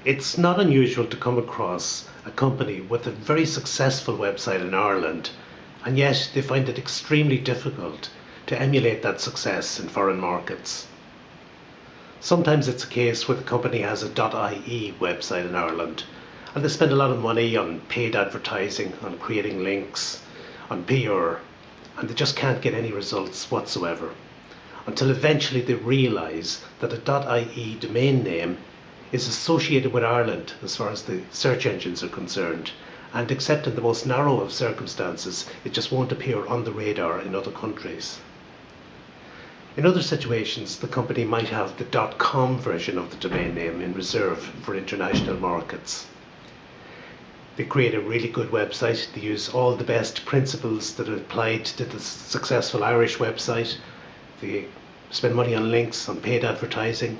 It's not unusual to come across a company with a very successful website in Ireland, and yet they find it extremely difficult to emulate that success in foreign markets. Sometimes it's a case where the company has a .ie website in Ireland, and they spend a lot of money on paid advertising, on creating links, on PR, and they just can't get any results whatsoever, until eventually they realise that a .ie domain name is associated with Ireland as far as the search engines are concerned, and except in the most narrow of circumstances, it just won't appear on the radar in other countries. In other situations, the company might have the .com version of the domain name in reserve for international markets. They create a really good website, they use all the best principles that are applied to the successful Irish website, they spend money on links, on paid advertising.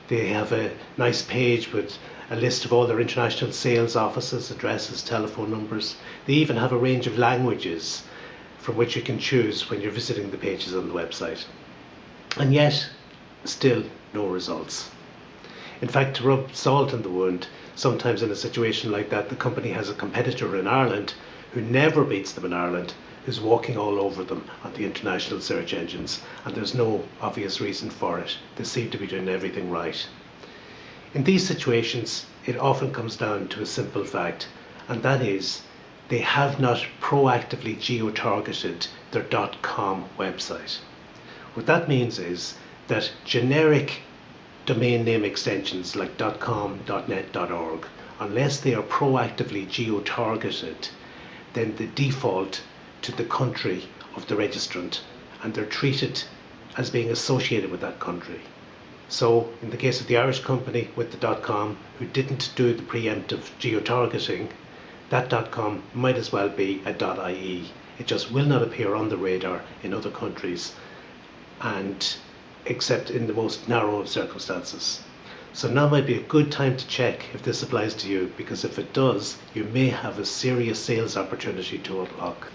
They have a nice page with a list of all their international sales offices, addresses, telephone numbers. They even have a range of languages from which you can choose when you're visiting the pages on the website. And yet, still no results. In fact, to rub salt in the wound, sometimes in a situation like that, the company has a competitor in Ireland who never beats them in Ireland, who's walking all over them on the international search engines, and there's no obvious reason for it. They seem to be doing everything right. In these situations, it often comes down to a simple fact, and that is they have not proactively geo-targeted their .com website. What that means is that generic domain name extensions like .com, .net, .org, unless they are proactively geo-targeted, then they default to the country of the registrant, and they're treated as being associated with that country. So in the case of the Irish company with the .com, who didn't do the preemptive geo-targeting, that .com might as well be a .ie. It just will not appear on the radar in other countries, and except in the most narrow of circumstances. So now might be a good time to check if this applies to you, because if it does, you may have a serious sales opportunity to unlock.